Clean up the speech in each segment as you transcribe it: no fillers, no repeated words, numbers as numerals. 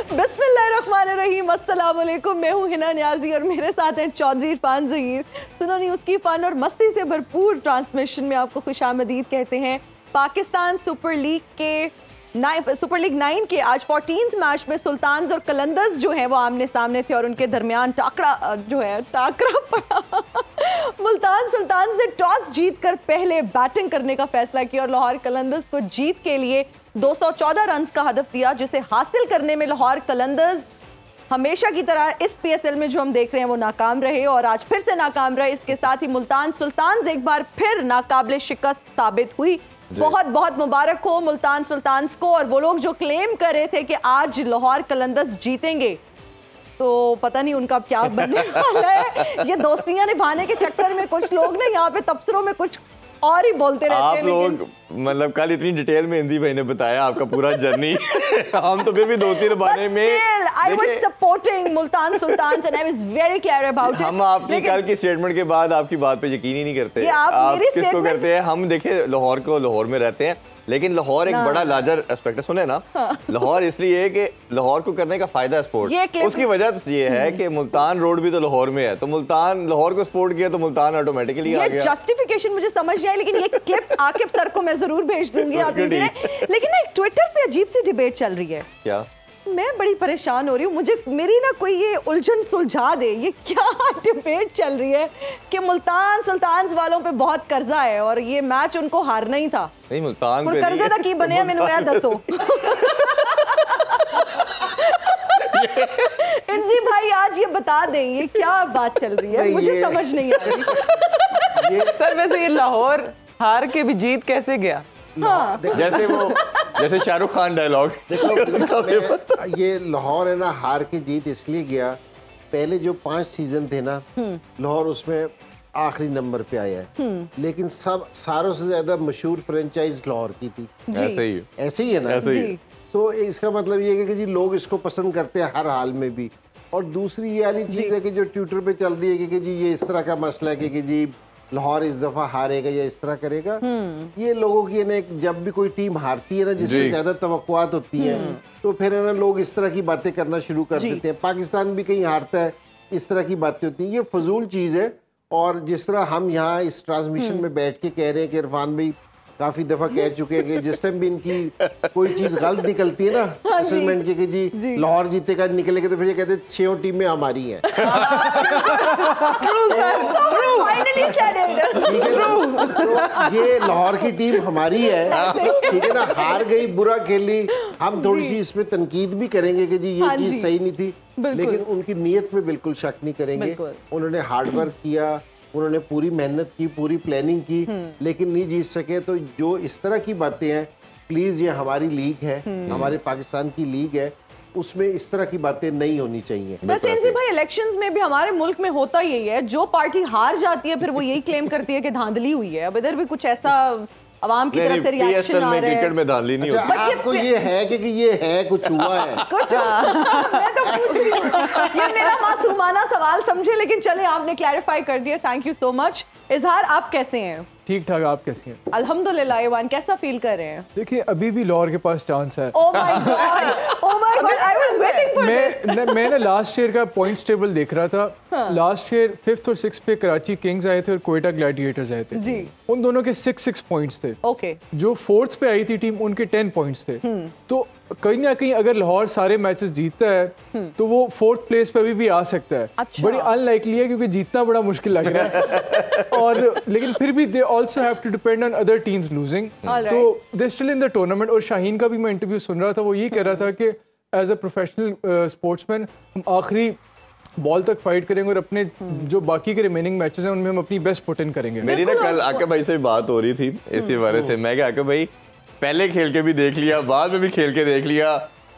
बिस्मिल्लाहिर्रहमानिर्रहीम, अस्सलाम वालेकुम। मैं हूँ हिना न्याजी और मेरे साथ हैं चौधरी इरफान ज़हीर। सुनो न्यूज़ की फ़न और मस्ती से भरपूर ट्रांसमिशन में आपको खुशामदीद कहते हैं। पाकिस्तान सुपर लीग 9 के आज 14th मैच में सुल्तान्स और कलंदर्स जो हैं वो आमने सामने थे और उनके दरमियान टाकरा पड़ा। मुल्तान सुल्तान्स ने टॉस जीतकर पहले बैटिंग करने का फैसला किया और लाहौर कलंदर्स को जीत के लिए 214 रन का हदफ दिया, जिसे हासिल करने में लाहौर कलंदर्स हमेशा की तरह इस PSL में जो हम देख रहे हैं वो नाकाम रहे और आज फिर से नाकाम रहे। इसके साथ ही मुल्तान सुल्तान्स एक बार फिर नाकाबिले शिकस्त साबित हुई। बहुत बहुत मुबारक हो मुल्तान सुल्तान्स को। और वो लोग जो क्लेम कर रहे थे कि आज लाहौर कलंदर्स जीतेंगे, तो पता नहीं उनका क्या बनने वाला है। ये दोस्तियां निभाने के चक्कर में कुछ लोग ना यहाँ पे तबसरों में कुछ और ही बोलते रहते हैं। आप लोग मतलब कल इतनी डिटेल में हिंदी भाई ने बताया आपका पूरा जर्नी। हम तो फिर भी 2-3 बारे में I was supporting Multan Sultans and I was very clear about it। हम आपकी कल की स्टेटमेंट के बाद आपकी बात पे यकीन ही नहीं करते। आप किसको करते हैं? हम देखे लाहौर में रहते हैं, लेकिन लाहौर एक बड़ा लार्जर एस्पेक्ट है। सुने ना, लाहौर इसलिए कि लाहौर को करने का फायदा है स्पोर्ट। उसकी वजह ये है कि मुल्तान रोड भी तो लाहौर में है, तो मुल्तान लाहौर को सपोर्ट किया तो मुल्तान ऑटोमेटिकली आ गया। जस्टिफिकेशन मुझे समझ नहीं आई, लेकिन ये क्लिप आकिब सर को मैं जरूर भेज दूंगी आप लेकिन ना एक ट्विटर पे अजीब सी डिबेट चल रही है। क्या? मैं बड़ी परेशान हो रही हूँ, मुझे मेरी ना कोई ये उलझन सुलझा दे। ये क्या डिबेट चल रही है कि मुल्तान सुल्तान्स वालों पे बहुत कर्जा है और ये मैच उनको हारना ही था। नहीं, मुल्तान पे कर्जे दा की बने मैंने नया दसो। इंजी भाई आज ये बता दें ये क्या बात चल रही है, मुझे समझ नहीं आ रही। ये सर वैसे ये लाहौर हार के भी जीत कैसे गया? हाँ। जैसे शाहरुख खान डायलॉग। देखो ये लाहौर है ना, हार के जीत इसलिए गया, पहले जो 5 सीजन थे ना लाहौर उसमें आखिरी नंबर पे आया है, लेकिन सारों से ज्यादा मशहूर फ्रेंचाइज लाहौर की थी। ऐसे ही है ना। तो इसका मतलब ये है कि जी लोग इसको पसंद करते हैं हर हाल में भी। और दूसरी ये वाली चीज है कि जो ट्विटर पे चल रही है कि जी ये इस तरह का मसला है कि जी लाहौर इस दफा हारेगा या इस तरह करेगा। ये लोगों की ना जब भी कोई टीम हारती है ना, जिससे ज्यादा तवक्कुआत होती है, तो फिर है ना लोग इस तरह की बातें करना शुरू कर देते हैं। पाकिस्तान भी कहीं हारता है, इस तरह की बातें होती हैं। ये फजूल चीज है। और जिस तरह हम यहाँ इस ट्रांसमिशन में बैठ के कह रहे हैं कि इरफान भाई काफी दफा कह चुके हैं कि जिस टाइम भी इनकी कोई चीज गलत निकलती है ना असेसमेंट की कि जी लाहौर जीतेगा निकलेगा, तो फिर ये कहते हैं 6 टीमें हमारी हैं। तो ये लाहौर की टीम हमारी है, ठीक है ना। हार गई, बुरा खेली, हम थोड़ी सी इसमें तनकीद भी करेंगे कि जी ये चीज सही नहीं थी, लेकिन उनकी नीयत पे बिल्कुल शक नहीं करेंगे। उन्होंने हार्ड वर्क किया, उन्होंने पूरी मेहनत की, पूरी प्लानिंग की, लेकिन नहीं जीत सके। तो जो इस तरह की बातें हैं, प्लीज ये हमारी लीग है, हमारे पाकिस्तान की लीग है, उसमें इस तरह की बातें नहीं होनी चाहिए। वैसे इनसे भाई इलेक्शंस में भी हमारे मुल्क में होता यही है, जो पार्टी हार जाती है फिर वो यही क्लेम करती है कि धांधली हुई है। अब इधर भी कुछ ऐसा अवाम की तरफ से रिएक्शन आ रहा है। क्रिकेट में धांधली नहीं होती। आपको ये है कि ये है कुछ हुआ है कुछ मैं तो पूछ रही हूँ, ये मेरा मासूमाना सवाल समझे, लेकिन चले आपने क्लैरिफाई कर दिया, थैंक यू सो मच। इजहार आप कैसे हैं? ठीक ठाक, आप कैसी हैं? अल्हम्दुलिल्लाह। ईवान कैसा फील कर रहे हैं? देखिए अभी भी लाहौर के पास चांस है। Oh my God, I was waiting for this. मैंने लास्ट ईयर का पॉइंट्स टेबल देख रहा था। लास्ट ईयर 5th और 6th पे कराची किंग्स आए थे और क्वेटा ग्लैडिएटर्स आए थे जी। उन दोनों के 6 पॉइंट्स थे। ओके। जो 4th पे आई थी टीम उनके 10 पॉइंट्स थे। तो कहीं ना कहीं अगर लाहौर सारे मैचेस जीतता है तो वो 4th प्लेस पे भी आ सकता है। अच्छा। बड़ी अनलाइकली है क्योंकि जीतना बड़ा मुश्किल लग रहा है। और लेकिन फिर भी they also have to depend on other teams losing, तो they still in the tournament. और शाहीन का भी मैं इंटरव्यू सुन रहा था, वो ये कह रहा था कि एज अ प्रोफेशनल स्पोर्ट्समैन हम आखिरी बॉल तक फाइट करेंगे और अपने जो बाकी के रिमेनिंग मैचेस हैं उनमें हम अपनी बेस्ट पुट इन करेंगे। मेरी ना कल आकिब भाई से बात हो रही थी इसी बारे से। मैं क्या आकिब भाई पहले खेल के भी देख लिया, बाद में भी खेल के देख लिया,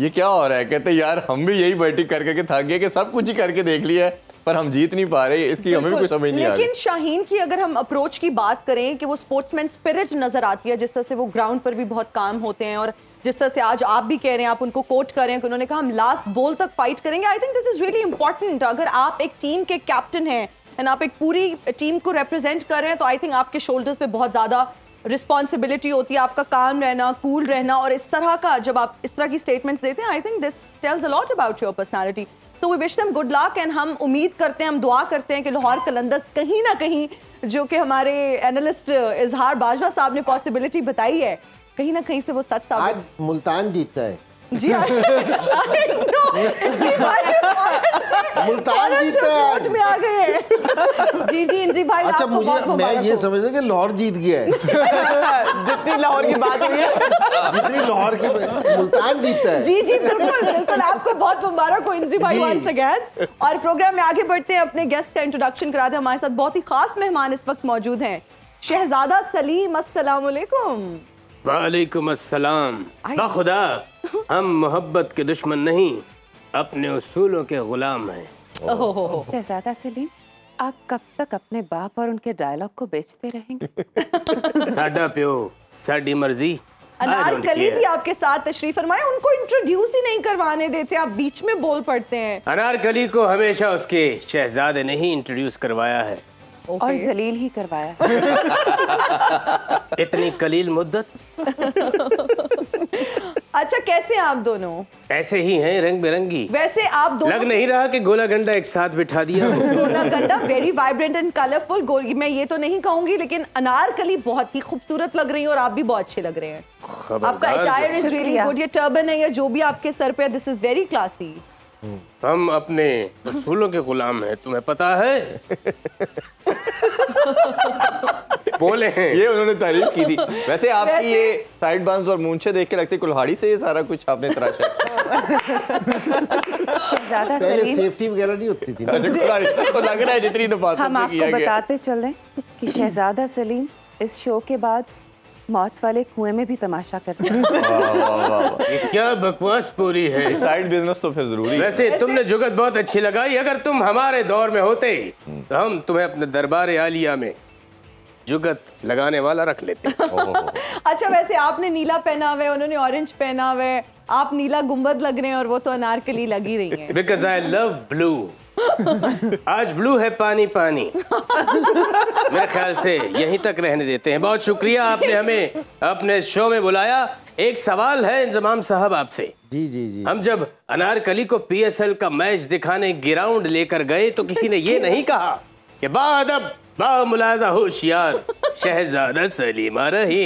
ये क्या हो रहा है? कहते यार हम भी यही बैटिंग कर करके थक गए कि सब कुछ ही करके देख लिया है पर हम जीत नहीं पा रहे, इसकी हमें भी कुछ समझ नहीं आ रही। लेकिन शाहीन की अगर हम अप्रोच की बात करें कि वो स्पोर्ट्समैन स्पिरिट नजर आती है, जिस तरह से वो ग्राउंड पर भी बहुत काम होते हैं और जिस तरह से आज आप भी कह रहे हैं, आप उनको कोट कर रहे हैं कि उन्होंने कहा हम लास्ट बॉल तक फाइट करेंगे। आई think this is really important. अगर आप एक टीम के कैप्टन हैं एंड आप एक पूरी टीम को रिप्रेजेंट कर रहे हैं तो आई थिंक आपके शोल्डर्स पे बहुत ज्यादा रिस्पॉन्सिबिलिटी होती है, आपका काम रहना, कूल रहना, और इस तरह का जब आप इस तरह की स्टेटमेंट्स देते हैं, I think this tells a lot about your personality. तो we wish them good luck and हम उम्मीद करते हैं, हम दुआ करते हैं कि लाहौर कलंदर्स कहीं ना कहीं, जो कि हमारे एनालिस्ट इजहार बाजवा साहब ने पॉसिबिलिटी बताई है, कहीं ना कहीं से वो सच साबित। आज मुल्तान जीतता है जी मुल्तान जीतता है में आ गए हैं। जी जी इंजी भाई, अच्छा मुझे मैं ये समझ कि लाहौर जीत गया है। जितनी लाहौर की बात हुई है, जितनी लाहौर की मुल्तान जीतता है। जी जी बिल्कुल बिल्कुल, आपको बहुत मुबारक हो इंजी भाई वंस अगेन। और प्रोग्राम में आगे बढ़ते हैं, अपने गेस्ट का इंट्रोडक्शन कराते हैं। हमारे साथ बहुत ही खास मेहमान इस वक्त मौजूद हैं, शहजादा सलीम। अस्सलाम वालेकुम। वालेकुम अस्सलाम। खुदा हम मोहब्बत के दुश्मन नहीं, अपने उसूलों के गुलाम हैं। शहजादा सलीम, आप कब तक अपने बाप और उनके डायलॉग को बेचते रहेंगे? साडा प्यो साडी मर्जी। अनारकली भी आपके साथ तशरीफ फरमाए, उनको इंट्रोड्यूस ही नहीं करवाने देते, आप बीच में बोल पड़ते हैं। अनारकली को हमेशा उसके शहजादे ने ही इंट्रोड्यूस करवाया है और जलील ही करवाया। इतनी कलील मुद्दत। अच्छा, कैसे आप दोनों? ऐसे ही हैं, रंग बिरंगी। वैसे आप दोनों लग नहीं रहा कि गोला गंडा एक साथ बिठा दिया हो। गोला गंडा वेरी वाइब्रेंट एंड कलरफुल। मैं ये तो नहीं कहूंगी, लेकिन अनारकली बहुत ही खूबसूरत लग रही है और आप भी बहुत अच्छे लग रहे हैं। आपका अटायर इज रियली गुड। ये टर्बन है या जो भी आपके सर पे है, दिस इज वेरी क्लासी। हम अपने उसूलों के गुलाम हैं, तुम्हें पता है। बोले हैं, ये उन्होंने तारीफ की थी। वैसे आपकी ये साइड बंस और मूंछें देख के लगती है कुल्हाड़ी से ये सारा कुछ आपने तराशा है। शहजादा पहले सलीम, सेफ्टी वगैरह नहीं होती थी। अच्छा, कुल्हाड़ी तो लग रहा है जितनी नफासत हम से आपको किया गया। बताते चलें कि शहजादा सलीम इस शो के बाद मौत वाले कुएं में भी तमाशा करते हैं। ये क्या बकवास पूरी है। साइड बिजनेस तो फिर जरूरी है। वैसे तुमने जुगत बहुत अच्छी लगाई। अगर तुम हमारे दौर में होते तो हम तुम्हें अपने दरबार आलिया में जुगत लगाने वाला रख लेते। अच्छा, वैसे आपने नीला पहना हुआ है, उन्होंने ऑरेंज पहना हुआ है, आप नीला गुंबद लग रहे हैं और वो तो अनारकली लग ही रही हैं। Because I love blue. आज ब्लू है पानी पानी। मेरे ख्याल से यहीं तक रहने देते हैं। बहुत शुक्रिया, आपने हमें अपने शो में बुलाया। एक सवाल है इंजमाम साहब आपसे। जी जी जी। हम जब अनारकली को PSL का मैच दिखाने ग्राउंड लेकर गए तो किसी ने ये नहीं कहा कि बाअदब बामुलाजा होशियार शहजादा सलीम आ रहे।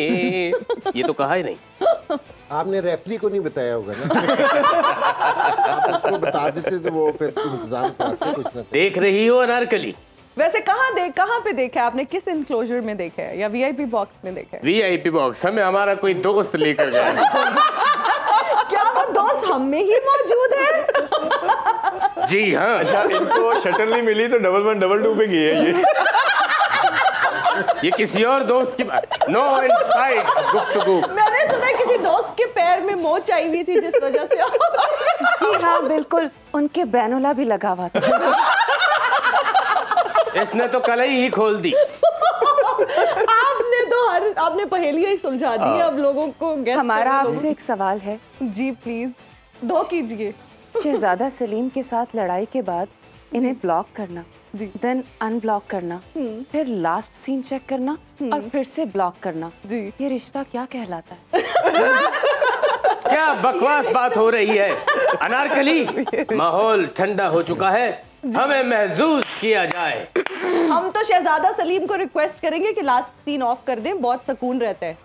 ये तो कहा ही नहीं। आपने रेफरी को नहीं बताया होगा ना। आप उसको बता देते तो वो फिर इंतजाम कराते कुछ ना कुछ। देख रही हो अनारकली? वैसे कहाँ पे देखा है आपने? किस इंक्लोजर में देखा है या VIP बॉक्स में देखा है? VIP box. हमें हमारा कोई दोस्त लेकर गया। क्या वो दोस्त हम में ही मौजूद है? जी हाँ। अच्छा, इनको शटल नहीं मिली तो 1112 पे गई है ये किसी और दोस्त की बात। नो इनसाइड गुफ्तगू। मैंने सुना किसी दोस्त के पैर में मोच आई हुई थी जिस वजह से। जी हाँ बिल्कुल, उनके ब्रैनुला भी लगा हुआ था। इसने तो कलई ही खोल दी। आपने पहेलियां ही सुलझा दी है अब लोगों को। हमारा आपसे एक सवाल है। जी प्लीज दो कीजिए। शहजादा सलीम के साथ लड़ाई के बाद इन्हें ब्लॉक करना, देन अनब्लॉक करना, फिर लास्ट सीन चेक करना और फिर से ब्लॉक करना, ये रिश्ता क्या कहलाता है? क्या बकवास बात हो रही है अनारकली? माहौल ठंडा हो चुका है, हमें महसूस किया जाए। हम तो शहजादा सलीम को रिक्वेस्ट करेंगे कि लास्ट सीन ऑफ कर दें, बहुत सुकून रहता है।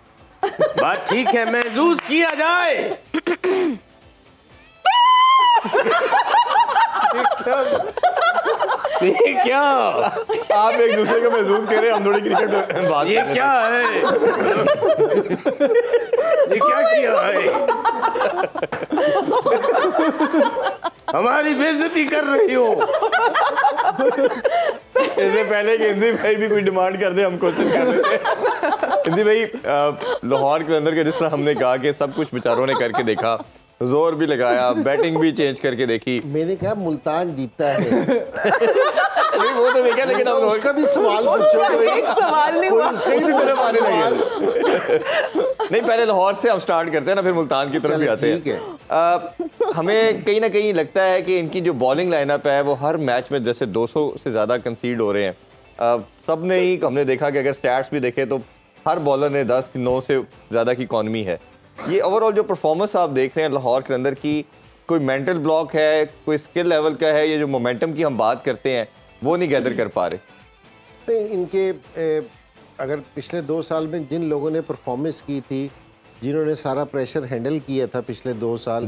बात ठीक है, महसूस किया जाए। ये क्या? आप एक दूसरे को महसूस कर रहे हैं, हम थोड़ी क्रिकेट बात। ये क्या है? ये क्या किया है? हमारी बेइज्जती कर रही हो। इससे पहले कि इंद्री भाई भी कोई डिमांड कर दे, हम क्वेश्चन कर लेते हैं। इंद्री भाई, लाहौर के अंदर के जिस तरह हमने कहा कि सब कुछ बेचारों ने करके देखा, जोर भी लगाया, बैटिंग भी चेंज करके देखी। मैंने कहा मुल्तान जीता है। नहीं वो तो देखा, लेकिन हम उसका भी सवाल पूछो। एक सवाल नहीं हुआ। उसका ही तरफ आने लगे। नहीं, पहले लाहौर से हम स्टार्ट करते हैं ना, फिर मुल्तान की तरफ भी आते हैं। ठीक है। हमें कहीं ना कहीं लगता है कि इनकी जो बॉलिंग लाइनअप है वो हर मैच में जैसे 200 से ज़्यादा कंसीड हो रहे हैं। सब ने ही हमने देखा कि अगर स्टैट्स भी देखें तो हर बॉलर ने 10-9 से ज़्यादा की इकॉनमी है। ये ओवरऑल जो परफॉर्मेंस आप देख रहे हैं लाहौर के अंदर की, कोई मेंटल ब्लॉक है, कोई स्किल लेवल का है, ये जो मोमेंटम की हम बात करते हैं वो नहीं गैदर कर पा रहे? नहीं, इनके अगर पिछले 2 साल में जिन लोगों ने परफॉर्मेंस की थी, जिन्होंने सारा प्रेशर हैंडल किया था पिछले 2 साल,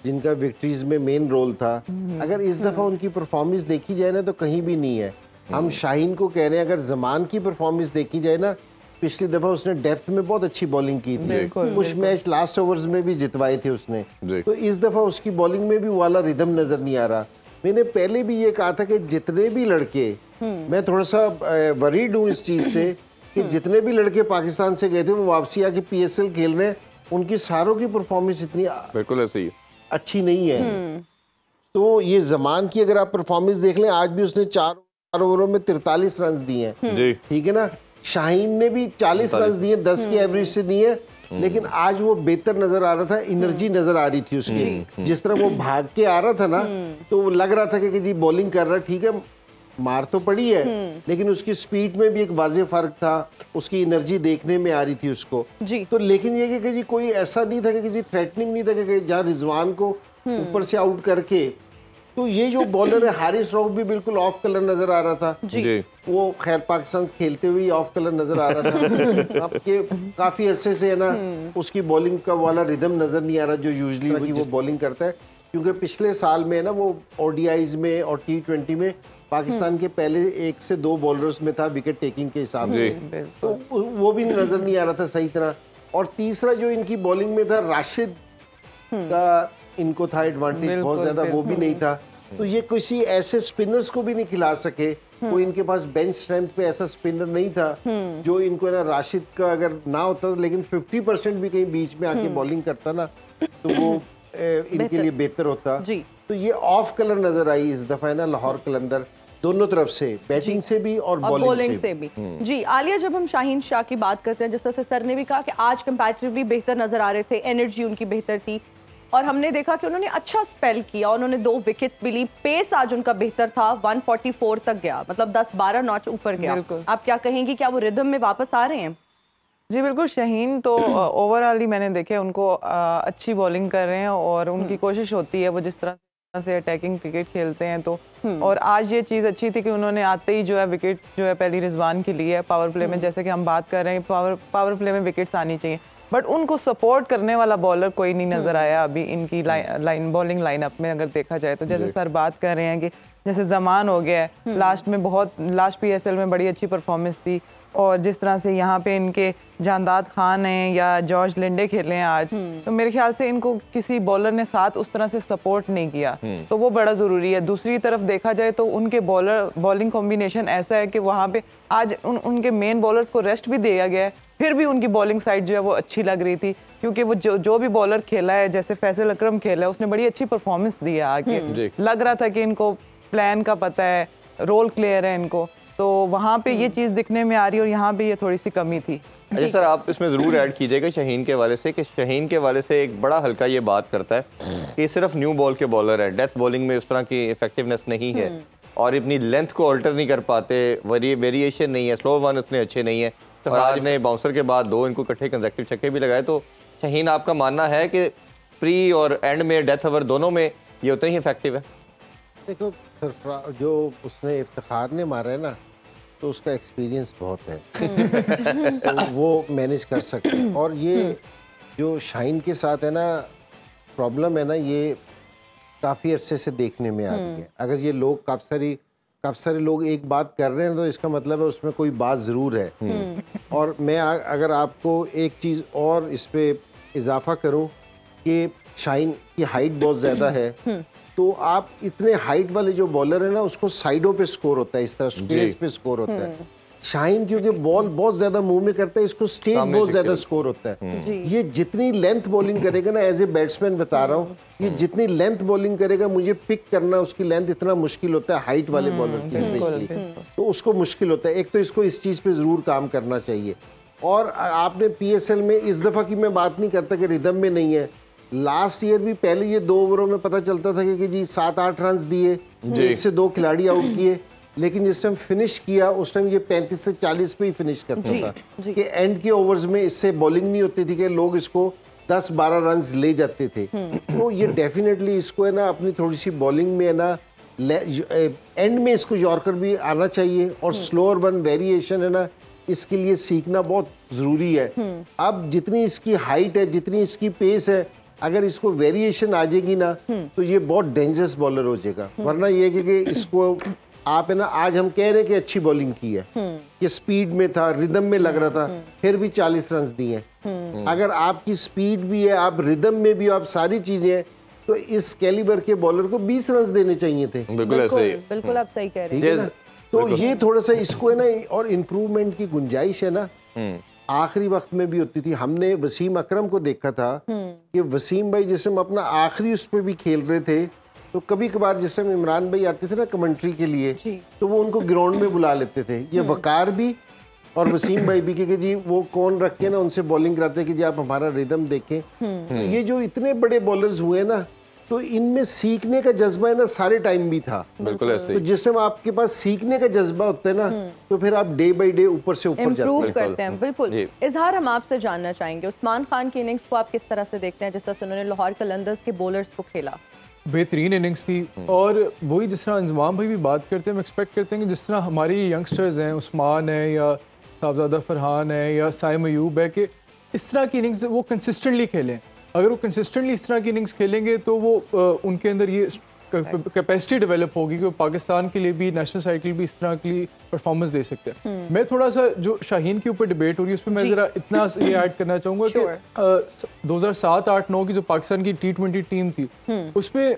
जिनका विक्ट्रीज में मेन रोल था, अगर इस दफ़ा उनकी परफॉर्मेंस देखी जाए ना तो कहीं भी नहीं है। हम शाहीन को कह रहे हैं, अगर जमान की परफॉर्मेंस देखी जाए ना, पिछली दफ़ा उसने डेप्थ में बहुत अच्छी बॉलिंग की थी, कुछ मैच लास्ट ओवर्स में भी जितवाए थे उसने, तो इस दफ़ा उसकी बॉलिंग में भी वाला रिदम नज़र नहीं आ रहा। मैंने पहले भी ये कहा था कि जितने भी लड़के, मैं थोड़ा सा वरीड हूँ इस चीज़ से कि जितने भी लड़के पाकिस्तान से गए थे वो वापसी आके PSL खेल रहे हैं, उनकी सारों की परफॉर्मेंस इतनी बिल्कुल ऐसे ही अच्छी नहीं है। तो ये जमान की अगर आप परफॉर्मेंस देख लें, आज भी उसने 4 ओवरों में 43 रन दिए हैं, ठीक है ना। शाहीन ने भी 40 रन दिए, 10 की एवरेज से दिए, लेकिन आज वो बेहतर नजर आ रहा था, एनर्जी नजर आ रही थी उसकी, जिस तरह वो भाग के आ रहा था ना, तो लग रहा था कि जी बॉलिंग कर रहा है, ठीक है मार तो पड़ी है, लेकिन उसकी स्पीड में भी एक वाज़े फर्क था, उसकी एनर्जी देखने में आ रही थी उसको तो। लेकिन ये कि जी कोई ऐसा नहीं था कि जी थ्रेटनिंग नहीं था कि जहाँ रिजवान को ऊपर से आउट करके, तो ये जो बॉलर है हारिस रऊफ भी बिल्कुल ऑफ कलर नजर आ रहा था जी। वो खैर पाकिस्तान खेलते हुए ऑफ कलर नजर आ रहा था। अब के काफी अरसे से है ना उसकी बॉलिंग का वाला रिदम नजर नहीं आ रहा जो यूजुअली वो बॉलिंग करता है, क्योंकि पिछले साल में ना वो ODIs में और T20 में पाकिस्तान के पहले 1 से 2 बॉलर्स में था विकेट टेकिंग के हिसाब से, तो वो भी नजर नहीं आ रहा था सही तरह। और तीसरा जो इनकी बॉलिंग में था राशिद का, इनको था एडवांटेज बहुत ज्यादा, वो भी नहीं था। तो ये किसी ऐसे स्पिनर्स को भी नहीं खिला सके, कोई इनके पास बेंच स्ट्रेंथ पे ऐसा स्पिनर नहीं था जो इनको ना, राशिद का अगर ना होता लेकिन 50% भी कहीं बीच में आके बॉलिंग करता ना तो वो इनके लिए बेहतर होता। तो ये ऑफ कलर नजर आई इस दफा है ना लाहौर कलंदर, दोनों तरफ से, बैटिंग से भी और बॉलिंग से भी। जी आलिया, जब हम शाहीन शाह की बात करते हैं, जिस तरह से सर ने भी कहा कि आज कंपैरेटिवली बेहतर नजर आ रहे थे, एनर्जी उनकी बेहतर थी, और हमने देखा कि उन्होंने अच्छा स्पेल किया, उन्होंने 2 विकेट्स भी ली, पेस आज उनका बेहतर था, 144 तक गया, मतलब 10-12 नॉच ऊपर गया। आप क्या कहेंगी, क्या वो रिदम में वापस आ रहे हैं? जी बिल्कुल, शाहीन तो ओवरऑल ही मैंने देखे उनको अच्छी बॉलिंग कर रहे हैं और उनकी कोशिश होती है वो जिस तरह से अटैकिंग क्रिकेट खेलते हैं, तो और आज ये चीज़ अच्छी थी कि उन्होंने आते ही जो है विकेट जो है पहली रिजवान के लिए पावर प्ले में, जैसे कि हम बात कर रहे हैं पावर प्ले में विकेट्स आनी चाहिए, बट उनको सपोर्ट करने वाला बॉलर कोई नहीं नजर आया अभी इनकी बॉलिंग लाइनअप में। अगर देखा जाए तो जैसे सर बात कर रहे हैं कि जैसे जमान हो गया है, लास्ट PSL में बड़ी अच्छी परफॉर्मेंस थी, और जिस तरह से यहाँ पे इनके जानदाद खान हैं या जॉर्ज लिंडे खेले हैं आज, तो मेरे ख्याल से इनको किसी बॉलर ने साथ उस तरह से सपोर्ट नहीं किया, तो वो बड़ा ज़रूरी है। दूसरी तरफ देखा जाए तो उनके बॉलिंग कॉम्बिनेशन ऐसा है कि वहाँ पे आज उनके मेन बॉलर्स को रेस्ट भी दिया गया है, फिर भी उनकी बॉलिंग साइड जो है वो अच्छी लग रही थी, क्योंकि वो जो भी बॉलर खेला है, जैसे फैसल अकरम खेला है, उसने बड़ी अच्छी परफॉर्मेंस दी है आगे, लग रहा था कि इनको प्लान का पता है, रोल क्लियर है इनको, तो वहाँ पे ये चीज़ दिखने में आ रही है, और यहाँ पे ये थोड़ी सी कमी थी। अच्छा सर, आप इसमें ज़रूर ऐड कीजिएगा शाहीन के वाले से, कि शाहीन के वाले से एक बड़ा हल्का ये बात करता है कि सिर्फ न्यू बॉल के बॉलर है, डेथ बॉलिंग में उस तरह की इफेक्टिवनेस नहीं है, और अपनी लेंथ को ऑल्टर नहीं कर पाते, वेरिएशन नहीं है, स्लो वन उतने अच्छे नहीं है, तो आज ने बाउंसर के बाद 2 इनको इकट्ठे कंसेक्टिव छक्के भी लगाए। तो शाहीन, आपका मानना है कि प्री और एंड में, डेथ ओवर दोनों में ये उतना ही इफेक्टिव है? देखो सर, जो उसने इफ्तिखार ने मारा है ना, तो उसका एक्सपीरियंस बहुत है, तो वो मैनेज कर सकते हैं। और ये जो शाहीन के साथ है ना प्रॉब्लम है ना, ये काफ़ी अरसे से देखने में आ रही है। अगर ये लोग काफ़ी सारे लोग एक बात कर रहे हैं तो इसका मतलब है उसमें कोई बात ज़रूर है। और मैं अगर आपको एक चीज़ और इस पर इजाफा करूं कि शाहीन की हाइट बहुत ज़्यादा है, तो आप इतने हाइट वाले जो बॉलर है ना, उसको साइडों पे स्कोर होता है, इस तरह स्पेस पे स्कोर होता है। शाहीन क्योंकि बॉल बहुत ज्यादा मूव में करता है, इसको स्टेट बहुत ज्यादा स्कोर होता है। ये जितनी लेंथ बॉलिंग करेगा ना, एज ए बैट्समैन बता रहा हूँ, ये जितनी लेंथ बॉलिंग करेगा, मुझे पिक करना उसकी लेंथ इतना मुश्किल होता है हाइट वाले बॉलर की स्पेशली, तो उसको मुश्किल होता है। एक तो इसको इस चीज पे जरूर काम करना चाहिए। और आपने PSL में इस दफा की मैं बात नहीं करता कि रिदम में नहीं है, लास्ट ईयर भी पहले ये 2 ओवरों में पता चलता था कि जी 7-8 रन दिए, 1 से 2 खिलाड़ी आउट किए, लेकिन जिस टाइम फिनिश किया उस टाइम ये 35 से 40 पे ही फिनिश करता था कि एंड के ओवर्स में इससे बॉलिंग नहीं होती थी कि लोग इसको 10-12 रन ले जाते थे। तो ये डेफिनेटली इसको है ना अपनी थोड़ी सी बॉलिंग में है ना एंड में इसको यॉर्कर भी आना चाहिए और स्लोअर वन वेरिएशन है ना इसके लिए सीखना बहुत ज़रूरी है। अब जितनी इसकी हाइट है, जितनी इसकी पेस है, अगर इसको वेरिएशन आ जाएगी ना तो ये बहुत डेंजरस बॉलर हो जाएगा। वरना ये कि इसको आप है ना आज हम कह रहे हैं कि अच्छी बॉलिंग की है कि स्पीड में था, रिदम में लग रहा था, फिर भी 40 रन दिए। अगर आपकी स्पीड भी है, आप रिदम में भी, आप सारी चीजें हैं, तो इस कैलिबर के बॉलर को 20 रन देने चाहिए थे। बिल्कुल आप सही कह रहे हैं। तो ये थोड़ा सा इसको है ना और इम्प्रूवमेंट की गुंजाइश है ना। आखिरी वक्त में भी होती थी। हमने वसीम अकरम को देखा था कि वसीम भाई जिस हम अपना आखिरी उस पर भी खेल रहे थे तो कभी कभार जिस समय इमरान भाई आते थे ना कमेंट्री के लिए तो वो उनको ग्राउंड में बुला लेते थे। ये वकार भी और वसीम भाई भी कि जी वो कौन रख के ना उनसे बॉलिंग कराते कि जी आप हमारा रिदम देखें। तो ये जो इतने बड़े बॉलर्स हुए ना तो इनमें सीखने का जज्बा है ना सारे टाइम भी था। बिल्कुल ऐसे तो जिस टाइम आपके पास सीखने का जज्बा होता है ना तो फिर आप डे बाय डे ऊपर से ऊपर जाते करते हैं। बिल्कुल। इजहार, हम आपसे जानना चाहेंगे उस्मान खान की इनिंग्स को आप किस तरह से देखते हैं जिस तरह से उन्होंने लाहौर कलंदर्स के बॉलर्स को खेला? बेहतरीन इनिंग्स थी और वही जिस तरह अंजमाम भाई भी बात करते हैं, हम एक्सपेक्ट करते हैं कि जिस तरह हमारी यंगस्टर्स हैं, उस्मान है या साहबजादा फरहान है या साइम अयूब है, कि इस तरह की इनिंग्स वो कंसिस्टेंटली खेलें। अगर वो कंसिस्टेंटली इस तरह की इनिंग्स खेलेंगे तो वो उनके अंदर ये कैपेसिटी डेवलप होगी कि वो पाकिस्तान के लिए भी, नेशनल साइड के लिए भी इस तरह की परफॉर्मेंस दे सकते हैं। मैं थोड़ा सा जो शाहीन के ऊपर डिबेट हो रही है उस पर मैं ज़रा इतना ये ऐड करना चाहूँगा कि 2007-8-9 की जो पाकिस्तान की T20 टीम थी उसमें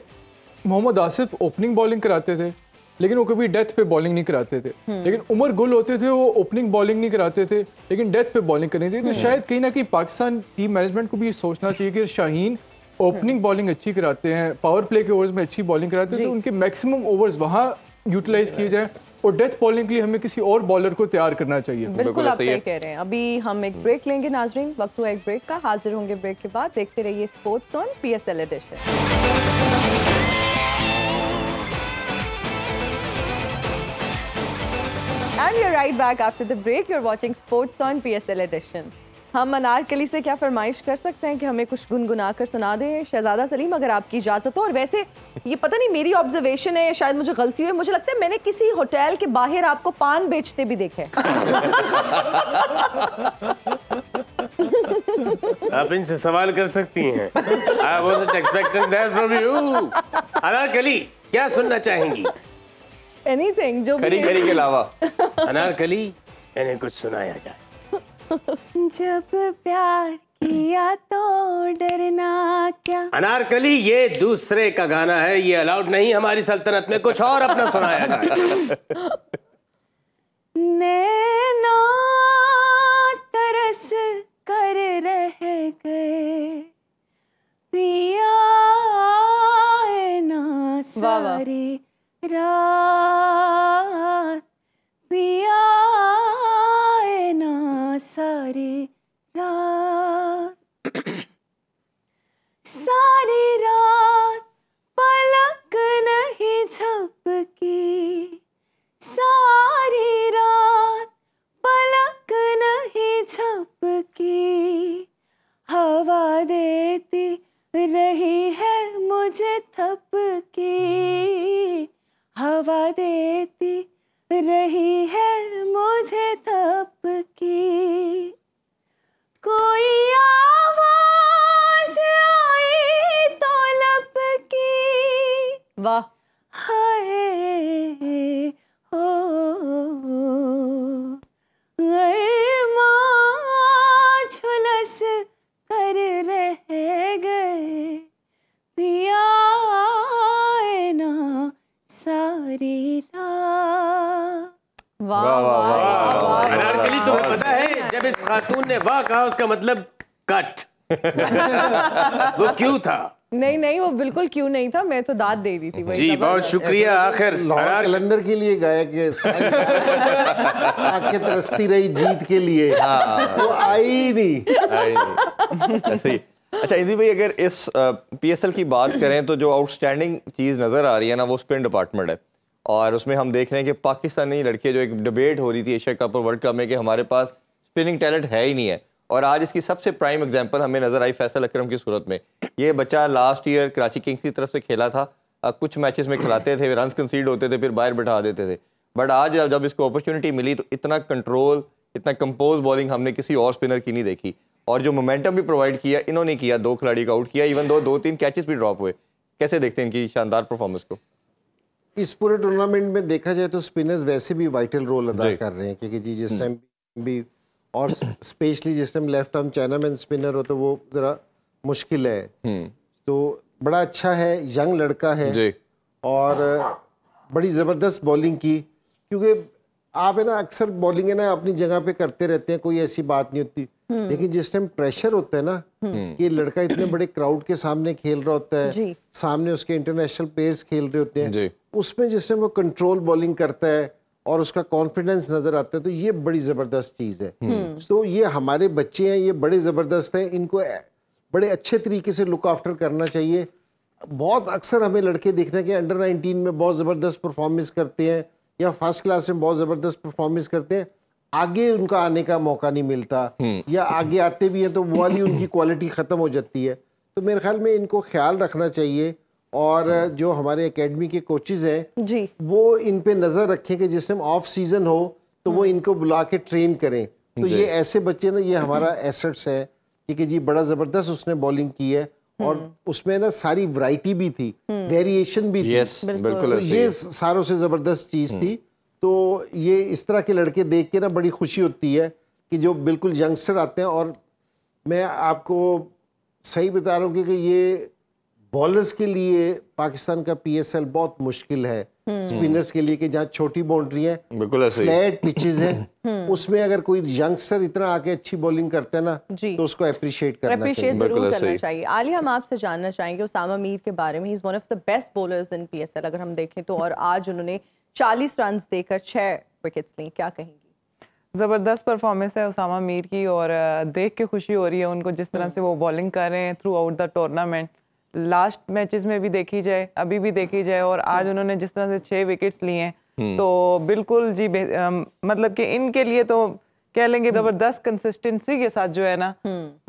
मोहम्मद आसिफ ओपनिंग बॉलिंग कराते थे लेकिन वो कभी डेथ पे बॉलिंग नहीं कराते थे। लेकिन उमर गुल होते थे, वो ओपनिंग बॉलिंग नहीं कराते थे लेकिन डेथ पे बॉलिंग करनी चाहिए। तो शायद कहीं ना कहीं पाकिस्तान टीम मैनेजमेंट को भी सोचना चाहिए कि शाहीन ओपनिंग बॉलिंग अच्छी कराते हैं, पावर प्ले के ओवर्स में अच्छी बॉलिंग कराते हैं, तो उनके मैक्सिमम ओवर्स वहाँ यूटिलाइज किए जाए और डेथ बॉलिंग के लिए हमें किसी और बॉलर को तैयार करना चाहिए। बिल्कुल आप सही कह रहे हैं। अभी हम एक ब्रेक लेंगे नाजरीन, वक्त हुआ एक ब्रेक का, हाजिर होंगे ब्रेक के बाद। देखते रहिए sports on PSL edition. And you're right back after the break. You're watching Sports on PSL Edition. हम अनारकली से क्या फरमाइश कर सकते हैं कि हमें कुछ गुनगुना कर सुना दें शहजादा सलीम, अगर आपकी इजाज़त हो। और वैसे ये पता नहीं मेरी ऑब्जर्वेशन है, शायद मुझे गलती हुई, मुझे लगता है मैंने किसी होटल के बाहर आपको पान बेचते भी देखे। आप इनसे सवाल कर सकती हैं। I wasn't expecting that from you. Anarkali क्या सुनना चाहेंगी? Anything, जो खरी खरी के अलावा। अनारकली इन्हें कुछ सुनाया जाए। जब प्यार किया तो डरना क्या। अनारकली ये दूसरे का गाना है, ये अलाउड नहीं हमारी सल्तनत में, कुछ और अपना सुनाया जाए। नैना तरस कर रह गए पिया ना सारी रात, पिया ना सारी रात, सारी रात पलक नहीं झपकी, सारी रात पलक नहीं झपकी, हवा देती रही है मुझे थपकी, हवा देती रही है मुझे थपकी, कोई आवाज आई तो लपकी, वाह, हाय हो अरमा झुलस कर रह गए पिया ना सारी रात। वाह वाह। अनारकली तुम्हें पता है जब इस खातून ने वाह कहा उसका मतलब कट। वो क्यों था? नहीं नहीं, वो बिल्कुल क्यों नहीं था, मैं तो दाद दे रही थी। जी बहुत शुक्रिया। आखिर लाहौर कलंदर के लिए गाया कि आंखें तरसती रही जीत के लिए, वो आई नहीं। ऐसे ही। अच्छा इंदी भाई, अगर इस PSL की बात करें तो जो आउटस्टैंडिंग चीज़ नज़र आ रही है ना वो स्पिन डिपार्टमेंट है। और उसमें हम देख रहे हैं कि पाकिस्तानी लड़के, जो एक डिबेट हो रही थी एशिया कप और वर्ल्ड कप में कि हमारे पास स्पिनिंग टैलेंट है ही नहीं है, और आज इसकी सबसे प्राइम एग्जांपल हमें नजर आई फैसल अकरम की सूरत में। ये बच्चा लास्ट ईयर कराची किंग्स की तरफ से खेला था, कुछ मैचेस में खिलाते थे, रन्स कंसीड होते थे, फिर बाहर बैठा देते थे, बट आज जब इसको अपॉर्चुनिटी मिली तो इतना कंट्रोल, इतना कंपोज बॉलिंग हमने किसी और स्पिनर की नहीं देखी, और जो मोमेंटम भी प्रोवाइड किया इन्होंने किया, 2 खिलाड़ी को आउट किया, इवन दो 3 कैचेस भी ड्रॉप हुए। कैसे देखते हैं इनकी शानदार परफॉर्मेंस को? इस पूरे टूर्नामेंट में देखा जाए तो स्पिनर्स वैसे भी वाइटल रोल अदा कर रहे हैं, क्योंकि जी जिस टाइम भी, और स्पेशली जिस time left arm chinaman spinner हो तो वो ज़रा मुश्किल है। तो बड़ा अच्छा है, यंग लड़का है जी। और बड़ी ज़बरदस्त बॉलिंग की, क्योंकि आप है ना अक्सर बॉलिंग है ना अपनी जगह पे करते रहते हैं, कोई ऐसी बात नहीं होती, लेकिन जिस टाइम प्रेशर होता है ना कि लड़का इतने बड़े क्राउड के सामने खेल रहा होता है, सामने उसके इंटरनेशनल प्लेयर्स खेल रहे होते हैं, उसमें जिस टाइम वो कंट्रोल बॉलिंग करता है और उसका कॉन्फिडेंस नजर आता है, तो ये बड़ी ज़बरदस्त चीज़ है। तो ये हमारे बच्चे हैं, ये बड़े ज़बरदस्त हैं, इनको बड़े अच्छे तरीके से लुक आफ्टर करना चाहिए। बहुत अक्सर हमें लड़के देखते हैं कि अंडर 19 में बहुत ज़बरदस्त परफॉर्मेंस करते हैं या फर्स्ट क्लास में बहुत ज़बरदस्त परफॉर्मेंस करते हैं, आगे उनका आने का मौका नहीं मिलता, या आगे आते भी हैं तो वो वाली उनकी क्वालिटी ख़त्म हो जाती है। तो मेरे ख्याल में इनको ख्याल रखना चाहिए, और जो हमारे एकेडमी के कोचेज़ हैं जी, वो इन पे नज़र रखें कि जिस टाइम ऑफ सीज़न हो तो वो इनको बुला के ट्रेन करें। तो ये ऐसे बच्चे ना, ये हमारा एसेट्स है, क्योंकि जी बड़ा ज़बरदस्त उसने बॉलिंग की है, और उसमें ना सारी वैरायटी भी थी, वेरिएशन भी थी, बिल्कुल। तो ये सारों से ज़बरदस्त चीज़ थी। तो ये इस तरह के लड़के देख के ना बड़ी खुशी होती है कि जो बिल्कुल यंगस्टर आते हैं। और मैं आपको सही बता रहा हूँ कि ये बॉलर्स के लिए पाकिस्तान का PSL बहुत मुश्किल है, स्पिनर्स के लिए, कि जहाँ छोटी बाउंड्री है, बिल्कुल फ्लैट पिचेस हैं, उसमें अगर कोई यंगस्टर इतना आके अच्छी बॉलिंग करता है ना तो उसको अप्रिशिएट करना चाहिए। आली, हम आपसे जानना चाहेंगे उसामा मीर के बारे में। He is one of the best bowlers in PSL अगर हम देखें तो, और आज उन्होंने 40 रन देकर 6 विकेट्स ली, क्या कहेंगी? ज़बरदस्त परफॉर्मेंस है उसामा मीर की, और देख के खुशी हो रही है उनको, जिस तरह से वो बॉलिंग कर रहे हैं through out the tournament. Last matches में भी देखी जाए, अभी भी देखी जाए, और आज उन्होंने जिस तरह से 6 विकेट्स लिए हैं, तो बिल्कुल जी मतलब कि इनके लिए तो कह लेंगे जबरदस्त कंसिस्टेंसी के साथ जो है ना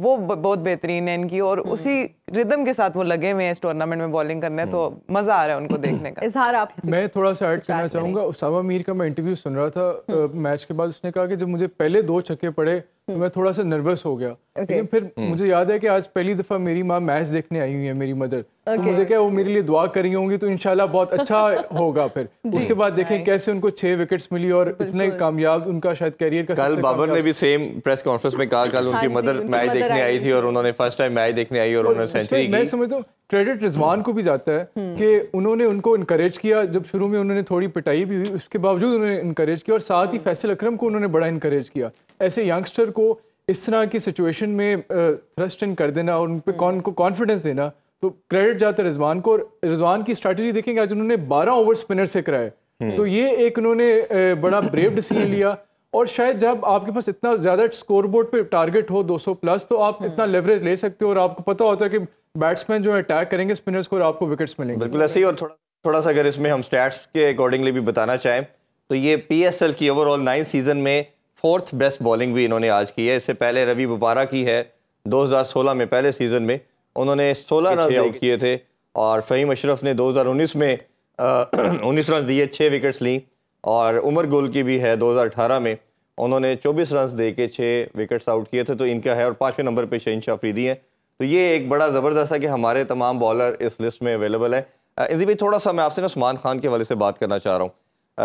वो बहुत बेहतरीन है इनकी, और उसी रिदम के साथ वो लगे हुए हैं इस टूर्नामेंट में बॉलिंग करने, तो मजा आ रहा है उनको देखने का। इजहार आप मैं थोड़ा सा ऐड करना चाहूंगा। उसामा मीर का मैं इंटरव्यू सुन रहा था मैच के बाद, उसने कहा कि जब मुझे पहले 2 छक्के पड़े तो मैं थोड़ा सा नर्वस हो गया, लेकिन फिर मुझे याद है कि आज पहली दफा मेरी माँ मैच देखने आई हुई है, मेरी मदर, तो मुझे क्या वो मेरे लिए दुआ कर रही होंगी, तो इंशाल्लाह बहुत अच्छा होगा। फिर उसके बाद देखें कैसे उनको 6 विकेट्स मिली और इतने कामयाब उनका शायद कैरियर का। कल बाबर ने भी सेम प्रेस कॉन्फ्रेंस में कहा, कल उनकी मदर मैच देखने आई थी और उन्होंने फर्स्ट टाइम मैच देखने आई और उन्होंने सेंचुरी की। मैं समझता हूँ क्रेडिट रिजवान को भी जाता है कि उन्होंने उनको इनकरेज किया, जब शुरू में उन्होंने थोड़ी पिटाई भी हुई उसके बावजूद उन्होंने इनकरेज किया, और साथ ही फैसल अकरम को उन्होंने बड़ा इनकरेज किया। ऐसे यंगस्टर को इस तरह की सिचुएशन में थ्रस्ट इन कर देना और उन पे कॉन्फिडेंस देना, तो क्रेडिट जाता है रिजवान को। और रिजवान की स्ट्रैटेजी देखेंगे, आज उन्होंने 12 ओवर स्पिनर से कराए, तो ये एक उन्होंने बड़ा ब्रेव डिसीजन लिया। और शायद जब आपके पास इतना ज़्यादा स्कोर बोर्ड पे टारगेट हो 200 प्लस, तो आप इतना लेवरेज ले सकते हो और आपको पता होता है कि बैट्समैन जो है अटैक करेंगे स्पिनर्स को और आपको विकेट्स मिलेंगे। बिल्कुल ऐसे ही। और थोड़ा सा अगर इसमें हम स्टैट्स के अकॉर्डिंगली भी बताना चाहें तो ये PSL की ओवरऑल 9 सीजन में 4th बेस्ट बॉलिंग भी इन्होंने आज की है। इससे पहले रवि बुपारा की है 2016 में, पहले सीजन में उन्होंने 16 रन आउट किए थे, और फ़हीम अशरफ ने 2019 में 19 रन दिए, 6 विकेट्स ली, और उमर गुल की भी है 2018 में, उन्होंने 24 रन दे के 6 विकेट्स आउट किए थे, तो इनका है। और 5वें नंबर पे शहीन अफरीदी हैं। तो ये एक बड़ा ज़बरदस्त है कि हमारे तमाम बॉलर इस लिस्ट में अवेलेबल है। इसी भी थोड़ा सा मैं आपसे ना उस्मान खान के हवाले से बात करना चाह रहा हूँ।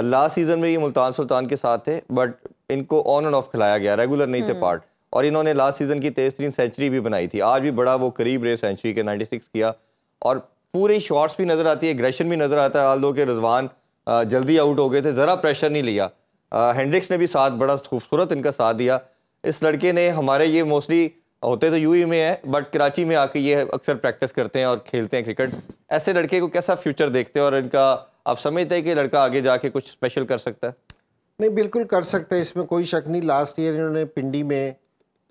लास्ट सीजन में ये मुल्तान सुल्तान के साथ थे, बट इनको ऑन एंड ऑफ खिलाया गया, रेगुलर नहीं थे पार्ट, और इन्होंने लास्ट सीजन की 23 सेंचुरी भी बनाई थी। आज भी बड़ा वो करीब रहे सेंचुरी के, 96 किया, और पूरे शॉट्स भी नज़र आती है, एग्रेशन भी नज़र आता है। आल्दो के रिजवान जल्दी आउट हो गए थे, ज़रा प्रेशर नहीं लिया। हेंड्रिक्स ने भी साथ बड़ा खूबसूरत इनका साथ दिया। इस लड़के ने हमारे, ये मोस्टली होते तो UAE में है, बट कराची में आके ये अक्सर प्रैक्टिस करते हैं और खेलते हैं क्रिकेट। ऐसे लड़के को कैसा फ्यूचर देखते हैं, और इनका आप समझते हैं कि लड़का आगे जाके कुछ स्पेशल कर सकता है? नहीं, बिल्कुल कर सकता है, इसमें कोई शक नहीं। लास्ट ईयर इन्होंने पिंडी में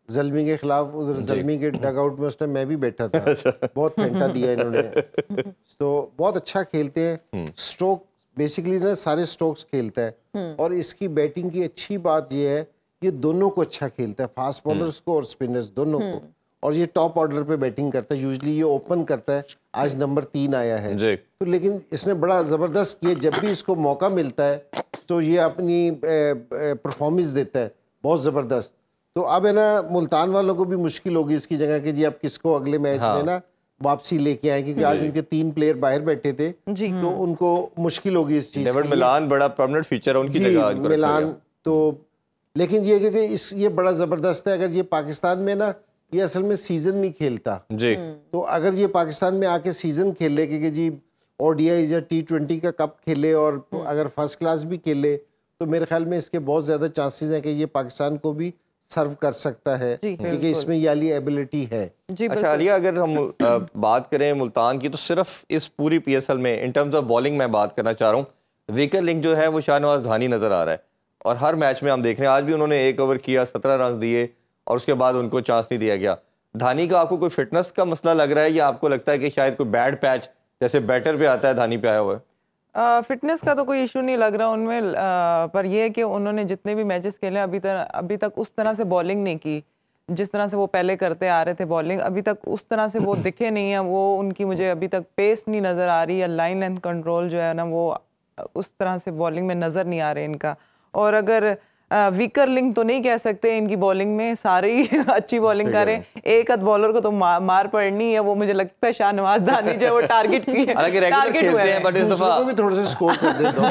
जल्मी के खिलाफ, उधर जल्मी के डगआउट में उस टाइम मैं भी बैठा था, बहुत फेंटा दिया इन्होंने, तो बहुत अच्छा खेलते हैं। स्ट्रोक बेसिकली ना सारे स्ट्रोक्स खेलता है और इसकी बैटिंग की अच्छी बात ये है, ये दोनों को अच्छा खेलता है, फास्ट बॉलर्स को और स्पिनर्स दोनों को, और ये टॉप ऑर्डर पे बैटिंग करता है। यूजुअली ये ओपन करता है, आज नंबर 3 आया है तो, लेकिन इसने बड़ा ज़बरदस्त किया, जब भी इसको मौका मिलता है तो ये अपनी परफॉर्मेंस देता है बहुत ज़बरदस्त। तो अब है ना मुल्तान वालों को भी मुश्किल होगी इसकी जगह कि जी अब किसको अगले मैच में ना वापसी लेके आए, क्योंकि आज उनके 3 प्लेयर बाहर बैठे थे तो उनको मुश्किल होगी इस चीज़। मिलान बड़ा परमानेंट फीचर है उनकी जगह मिलान तो, लेकिन ये कि ये बड़ा ज़बरदस्त है। अगर ये पाकिस्तान में ना, ये असल में सीज़न नहीं खेलता जी, तो अगर ये पाकिस्तान में आके सीज़न खेले कि जी ओडीआई या T20 का कप खेले और अगर फर्स्ट क्लास भी खेले तो मेरे ख्याल में इसके बहुत ज़्यादा चांसेस हैं कि ये पाकिस्तान को भी सर्व कर सकता है, क्योंकि इसमें ये वाली एबिलिटी है। अच्छा आलिया, अगर हम बात करें मुल्तान की, तो सिर्फ इस पूरी PSL में इन टर्म्स ऑफ बॉलिंग मैं बात करना चाह रहा हूँ, वीकर लिंक जो है वो शाहनवाज धानी नज़र आ रहा है और हर मैच में हम देख रहे हैं, आज भी उन्होंने 1 ओवर किया, 17 रन दिए और उसके बाद उनको चांस नहीं दिया गया। धानी का आपको कोई फिटनेस का मसला लग रहा है या आपको लगता है कि शायद कोई बैड पैच जैसे बैटर पे आता है धानी पे आया हुआ है? फिटनेस का तो कोई इशू नहीं लग रहा उनमें, पर यह है कि उन्होंने जितने भी मैचेस खेले अभी तक उस तरह से बॉलिंग नहीं की जिस तरह से वो पहले करते आ रहे थे बॉलिंग। अभी तक उस तरह से वो दिखे नहीं है, वो उनकी मुझे अभी तक पेस नहीं नज़र आ रही है, लाइन लेंथ कंट्रोल जो है ना वो उस तरह से बॉलिंग में नज़र नहीं आ रहे इनका। और अगर वीकर लिंक तो नहीं कह सकते, इनकी बॉलिंग में सारे ही अच्छी बॉलिंग करें, एक आध बॉलर को तो मार पड़नी है, वो मुझे लगता है शाहनवाज धानी जो वो टारगेट की है, टारगेट हुए हैं, बट इस दफा भी थोड़ा सा स्कोर कर देता हूं।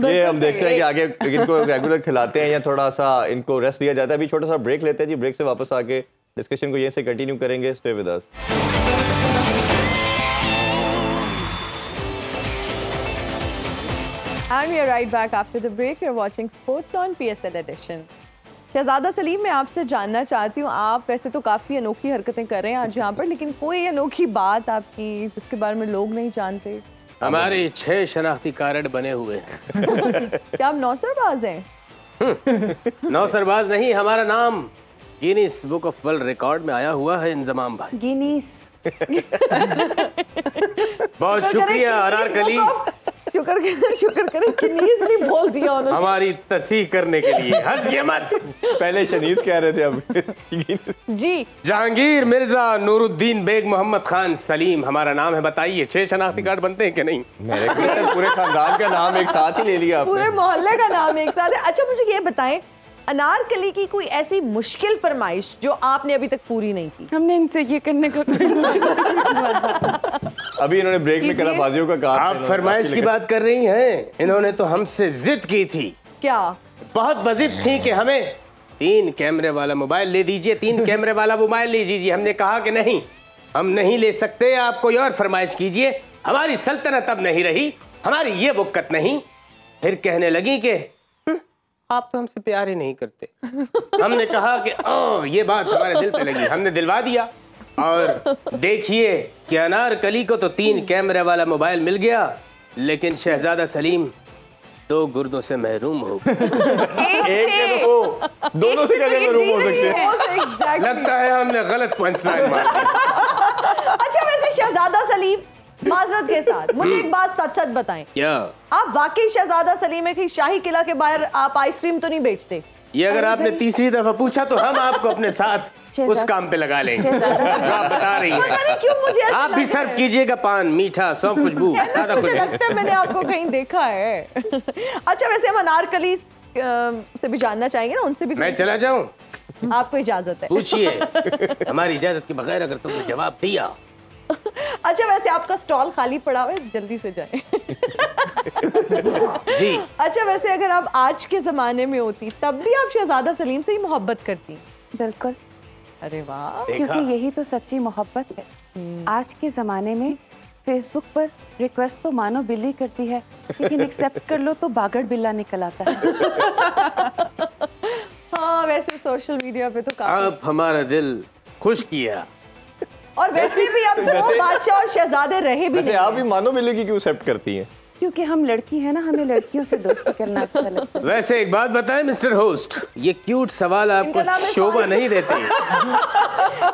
ये हम देखते हैं कि आगे इनको रेगुलर खिलाते हैं या थोड़ा सा इनको रेस्ट दिया जाता है। अभी छोटा सा ब्रेक लेते हैं जी, ब्रेक से वापस आके डिस्कशन को यहीं से कंटिन्यू करेंगे। Stay with us. And we are right back after the break. You're watching Sports on PSL Edition. शहजादा सलीम, मैं आपसे जानना चाहती हूँ, आप वैसे तो काफ़ी अनोखी हरकतें कर रहे हैं आज यहाँ पर, लेकिन कोई अनोखी बात आपकी जिसके बारे में लोग नहीं जानते? हमारे 6 शनाख्ती कार्ड बने हुए हैं। क्या आप नौसरबाज हैं? नौसरबाज नहीं, हमारा नाम Guinness book of world record में आया हुआ है। इंजमाम भाई गिनीज बहुत शुक्रिया अनारकली, शुक्र करें गिनीज नहीं बोल दिया उन्होंने हमारी तस्हीह करने के लिए। हंसिए मत, पहले शनीज कह रहे थे अब जी। जहांगीर मिर्जा नूरुद्दीन बेग मोहम्मद खान सलीम हमारा नाम है। बताइए 6 शनाख्ती कार्ड बनते हैं कि नहीं? मेरे पूरे खानदान का नाम एक साथ ही ले लिया आपने, पूरे मोहल्ले का नाम एक साथ है। अच्छा मुझे ये बताएं, अनारकली की कोई ऐसी मुश्किल फरमाइश जो आपने अभी तक पूरी नहीं की? हमने इनसे ये करने को अभी इन्होंने ब्रेक में कलाबाजियों का कहा। आप फरमाइश की बात कर रही हैं, इन्होंने तो हमसे जिद की थी। क्या? बहुत बजिद थी कि हमें 3 कैमरे वाला मोबाइल ले दीजिए, 3 कैमरे वाला मोबाइल ले दीजिए। हमने कहा कि नहीं, हम नहीं ले सकते, आप कोई और फरमाइश कीजिए। हमारी सल्तनत अब नहीं रही, हमारी ये वक़्त नहीं। फिर कहने लगी कि आप तो हमसे प्यार ही नहीं करते। हमने कहा कि ओ ये बात हमारे दिल पे लगी, हमने दिलवा दिया। और देखिए कि अनारकली को तो 3 कैमरे वाला मोबाइल मिल गया, लेकिन शहजादा सलीम 2 गुर्दों से महरूम हो गए। एक तो दोनों से कैसे महरूम हो सकते हैं? लगता है हमने गलत पंचलाइन मार दी। अच्छा वैसे शहजादा सलीम, माजरत के साथ मुझे एक बात सच सच बताएं, क्या आप वाकई शहजादा सलीम है कि शाही किला के बाहर आप आइसक्रीम तो नहीं बेचते? ये अगर आपने तीसरी दफा पूछा तो हम आपको अपने साथ उस काम पे लगा लेंगे जो आप बता रही हैं। क्यों मुझे आप भी सर्व कीजिएगा पान, मीठा, सौंफ, खुशबू, सादा कुछ। मुझे लगता है मैंने आपको कहीं देखा है। अच्छा वैसे हम अनारकली से भी जानना चाहेंगे ना, उनसे भी। मैं चला जाऊं? आपको इजाजत है? पूछिए, हमारी इजाजत के बगैर अगर तुमने जवाब दिया। अच्छा वैसे आपका स्टॉल खाली पड़ा हुआ है, जल्दी से जाएं। जी। अच्छा वैसे अगर आप आज के जमाने में होती तब भी आप शहजादा सलीम से ही मोहब्बत करती? बिल्कुल। अरे वाह, क्योंकि यही तो सच्ची मोहब्बत है। आज के जमाने में फेसबुक पर रिक्वेस्ट तो मानो बिल्ली करती है, लेकिन एक्सेप्ट कर लो तो बागड़ बिल्ला निकल आता है। हाँ वैसे सोशल मीडिया पे तो काफी। आप हमारा दिल खुश किया। और वैसे भी अब तो बादशाह और शहजादे रहे भी नहीं। आप भी मानो बिल्ली की क्यों एक्सेप्ट करती हैं? क्योंकि हम लड़की हैं ना, हमें लड़कियों से दोस्ती करना अच्छा लगता है। वैसे एक बात बताएं मिस्टर होस्ट, ये क्यूट सवाल आपको शोभा नहीं देते?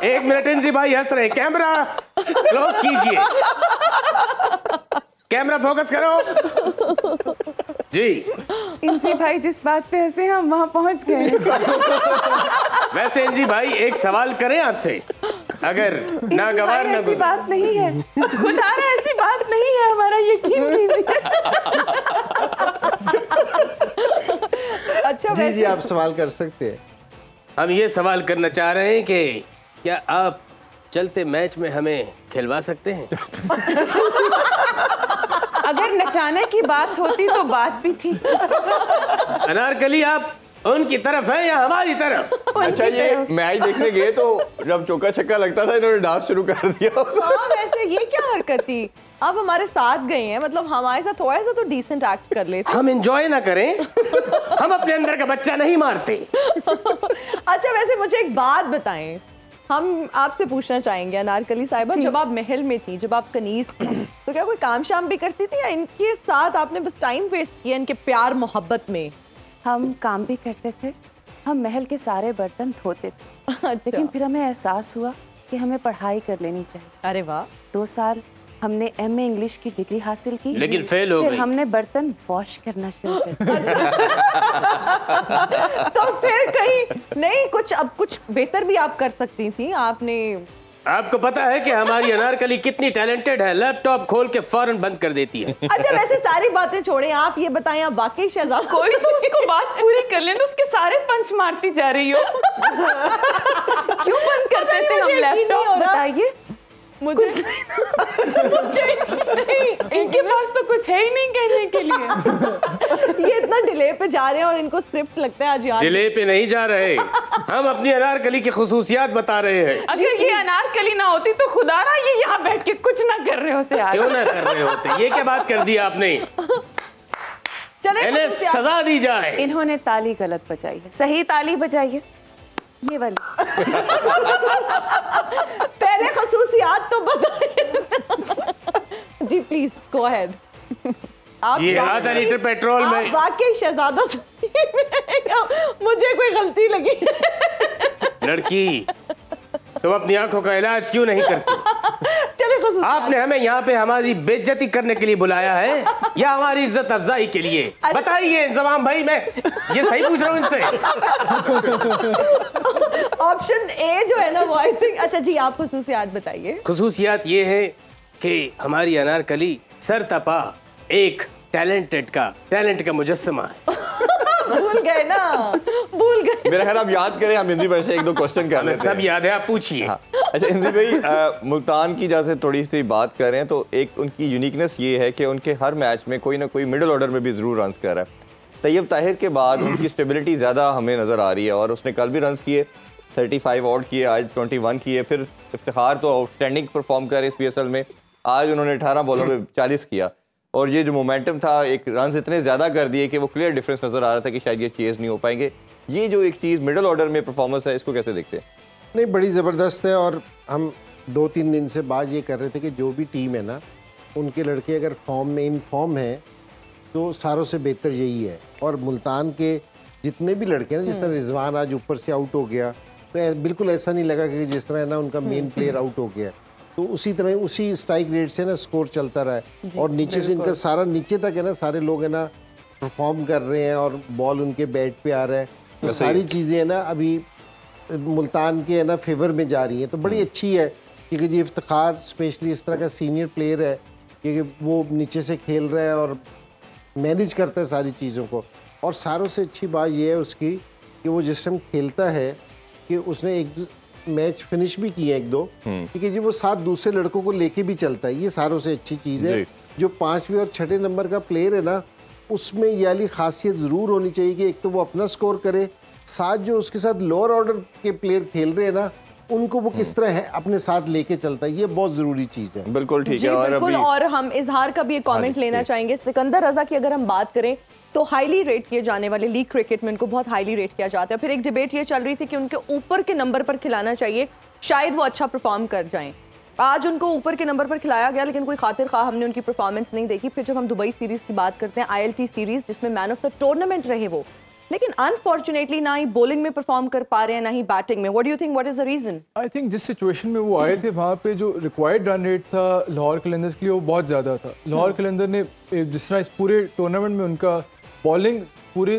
1 मिनट, इंजी भाई हंस रहे, कैमरा क्लोज कीजिए। कैमरा फोकस करो जी। इंजी भाई जिस बात पे हंसे हम वहाँ पहुँच गए। वैसे इंजी भाई एक सवाल करें आपसे, अगर नागवार ऐसी बात नहीं है, खुदारा ऐसी बात नहीं है, हमारा यकीन कीजिए। अच्छा जी आप सवाल कर सकते हैं। हम ये सवाल करना चाह रहे हैं कि क्या आप चलते मैच में हमें खिलवा सकते हैं? अगर नचाने की बात होती तो बात भी थी। अनारकली आप उनकी तरफ है या हमारी तरफ? अच्छा ये मैच देखने गए तो जब चौका छक्का लगता था इन्होंने डांस शुरू कर दिया। हाँ वैसे ये क्या हरकत थी? आप हमारे साथ गए हैं, मतलब हमारे साथ थोड़ा सा तो डिसेंट एक्ट कर लेते। हम एंजॉय ना करें? हम अपने अंदर का बच्चा नहीं मारते। अच्छा वैसे मुझे एक बात बताएं, हम आपसे पूछना चाहेंगे अनारकली साहिबा, जब आप महल में थी, जब आप कनीज थी, तो क्या कोई काम शाम भी करती थी या इनके साथ आपने बस टाइम वेस्ट किया इनके प्यार मोहब्बत में? हम काम भी करते थे, हम महल के सारे बर्तन धोते थे। अच्छा। लेकिन फिर हमें एहसास हुआ कि हमें पढ़ाई कर लेनी चाहिए। अरे वाह। 2 साल हमने MA इंग्लिश की डिग्री हासिल की, लेकिन फेल हो गई। फिर हमने बर्तन वॉश करना शुरू कर दिया। तो फिर कहीं नहीं कुछ, अब कुछ बेहतर भी आप कर सकती थी आपने। आपको पता है कि हमारी अनारकली कितनी टैलेंटेड है, लैपटॉप खोल के फौरन बंद कर देती है। अच्छा वैसे सारी बातें छोड़ें, आप ये बताएं आप वाकई शहजाद कोई तो उसको बात पूरी कर ले, तो उसके सारे पंच मारती जा रही हो। क्यों बंद करते थे हम लैपटॉप, बताइए मुझे इनके पास तो कुछ है ही नहीं कहने के लिए। ये इतना डिले पे जा रहे हैं और इनको स्क्रिप्ट लगता है आज याद। डिले पे नहीं जा रहे, हम अपनी अनारकली की खुसूसियात बता रहे हैं। अगर ये अनारकली ना होती तो खुदारा ये यहाँ बैठ के कुछ ना कर रहे होते आज। क्यों ना कर रहे होते? ये क्या बात कर दी आपने? चले इन्हें सजा दी जाए। इन्होंने ताली गलत बजाई है, सही ताली बजाइए, ये वाली। पहले खसूसियात तो बताइए। जी प्लीज गो अहेड। आप ये आधा लीटर पेट्रोल में वाकई शहजादा। मुझे कोई गलती लगी। लड़की तुम अपनी आंखों का इलाज क्यों नहीं करती? चले खसूसियात। आपने हमें यहाँ पे हमारी बेइज्जती करने के लिए बुलाया है या हमारी इज्जत अफजाई के लिए? बताइए इंजमाम भाई, मैं ये सही पूछ रहा हूँ इनसे। ऑप्शन ए जो है ना वो आई थिंक। अच्छा जी आप खुसूसियात बताइए। खुसूसियात ये है कि हमारी अनारकली सरतपा एक टैलेंट का मुजस्समा है। भूल गए ना, भूल गए। मेरा ख्याल आप याद करें, हम इंद्री भाई से 1-2 क्वेश्चन कर लेते हैं। सब याद है, आप पूछिए। हाँ। अच्छा इंद्री भाई, मुल्तान की जैसे थोड़ी सी बात करें तो एक उनकी यूनिकनेस ये है कि उनके हर मैच में कोई ना कोई मिडिल ऑर्डर में भी जरूर रन कर रहा है। तैयब ताहिर के बाद उनकी स्टेबिलिटी ज़्यादा हमें नज़र आ रही है और उसने कल भी रन किए, 35 आउट किए, आज 21 किए। फिर इफ्तिखार तो आउटस्टैंडिंग परफॉर्म कर इस PSL में, आज उन्होंने 18 बॉलों में 40 किया और ये जो मोमेंटम था, एक रन इतने ज़्यादा कर दिए कि वो क्लियर डिफरेंस नज़र आ रहा था कि शायद ये चेज़ नहीं हो पाएंगे। ये जो एक चीज़ मिडिल ऑर्डर में परफॉर्मेंस है, इसको कैसे देखते हैं? नहीं, बड़ी ज़बरदस्त है। और हम 2-3 दिन से बात ये कर रहे थे कि जो भी टीम है ना, उनके लड़के अगर फॉर्म में इन फॉर्म है तो सारों से बेहतर यही है। और मुल्तान के जितने भी लड़के हैं ना, जिस तरह रिजवान आज ऊपर से आउट हो गया, तो बिल्कुल ऐसा नहीं लगा कि जिस तरह है ना उनका मेन प्लेयर आउट हो गया। तो उसी तरह उसी स्ट्राइक रेट से ना स्कोर चलता रहा है और नीचे से इनका सारा नीचे तक है ना, सारे लोग है ना परफॉर्म कर रहे हैं और बॉल उनके बैट पे आ रहा है। तो सारी चीज़ें है ना अभी मुल्तान के है ना फेवर में जा रही हैं। तो बड़ी अच्छी है क्योंकि जी इफ्तिखार स्पेशली इस तरह का सीनियर प्लेयर है क्योंकि वो नीचे से खेल रहा है और मैनेज करता है सारी चीज़ों को। और सारों से अच्छी बात यह है उसकी कि वो जिस टाइम खेलता है कि उसने एक मैच फिनिश भी किए 1-2, क्योंकि जी वो 7 दूसरे लड़कों को लेके भी चलता है। ये सारों से अच्छी चीज़ है। जो 5वें और 6ठे नंबर का प्लेयर है ना, उसमें ये वाली खासियत ज़रूर होनी चाहिए कि एक तो वो अपना स्कोर करे, साथ जो उसके साथ लोअर ऑर्डर के प्लेयर खेल रहे हैं ना, उनको वो किस तरह है अपने साथ लेके चलता है। ये बहुत ज़रूरी चीज़ है। बिल्कुल ठीक है। और हम इजहार का भी एक कमेंट लेना चाहेंगे। सिकंदर रजा की अगर हम बात करें तो हाईली रेट किए जाने वाले लीग क्रिकेट में उनको बहुत हाईली रेट किया जाता है। फिर एक डिबेट ये चल रही थी कि उनके ऊपर के नंबर पर खिलाना चाहिए, शायद वो अच्छा परफॉर्म कर जाएं। आज उनको ऊपर के नंबर पर खिलाया गया लेकिन कोई खातिर खा हमने उनकी परफॉर्मेंस नहीं देखी। फिर जब हम दुबई सीरीज की बात करते हैं, ILT सीरीज जिसमें मैन ऑफ द टूर्नामेंट रहे वो, लेकिन अनफॉर्चुनेटली ना ही बॉलिंग में परफॉर्म कर पा रहे हैं ना ही बैटिंग में। What do you think, what is the reason? I think जिस सिचुएशन में वो आए थे वहाँ पे जो रिक्वायर्ड रन रेट था लाहौर कलंदर्स के लिए वो बहुत ज़्यादा था। लाहौर कलंदर ने जिस तरह इस पूरे टूर्नामेंट में उनका बॉलिंग पूरे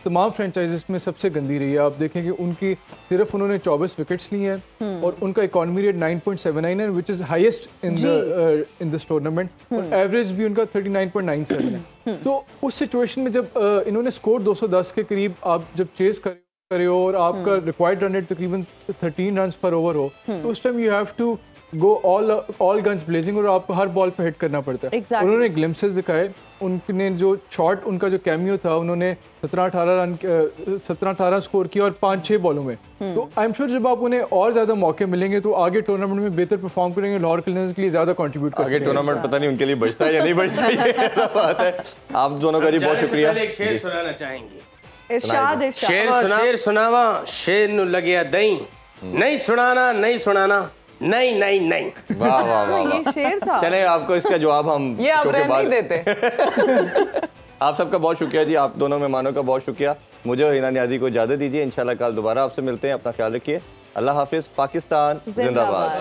तमाम फ्रेंचाइजेस में सबसे गंदी रही है। आप देखेंगे उनकी सिर्फ उन्होंने 24 विकेट्स ली हैं और उनका इकॉनमी रेट 9.79 है, which is highest in this tournament, और एवरेज भी उनका 39.97 है। तो उस सिचुएशन में जब इन्होंने स्कोर 210 के करीब आप जब चेस करे हो और आपका रिक्वायर्ड रन रेट तकरीबन 13 रन पर ओवर हो, तो उस time you have to go all guns blazing और आपको हर बॉल पे हिट करना पड़ता है। उन्होंने ग्लिम्पसेस दिखाए, उनने जो शॉट उनका जो कैमियो था उन्होंने 17-18 स्कोर किया और 5-6 बॉलों में। तो आई एम श्योर जब आप उन्हें और ज्यादा मौके मिलेंगे तो आगे टूर्नामेंट में बेहतर परफॉर्म करेंगे, लाहौर कलंदर्स के लिए ज्यादा कंट्रीब्यूट करेंगे। आगे टूर्नामेंट पता नहीं उनके लिए बचता है या नहीं बचता, ये बात है। आप दोनों का जी बहुत शुक्रिया। एक शेर सुनाना चाहेंगे? इरशाद शेर सुनावा, शेर नु लगे दई, नहीं सुनाना नहीं। वाह वाह वाह, ये शेर था। चले आपको इसका जवाब हम ये आप नहीं देते। आप सबका बहुत शुक्रिया जी, आप दोनों मेहमानों का बहुत शुक्रिया। मुझे और हिना नियाज़ी को इजाज़त दीजिए, इंशाल्लाह कल दोबारा आपसे मिलते हैं। अपना ख्याल रखिए। अल्लाह हाफिज़। पाकिस्तान जिंदाबाद।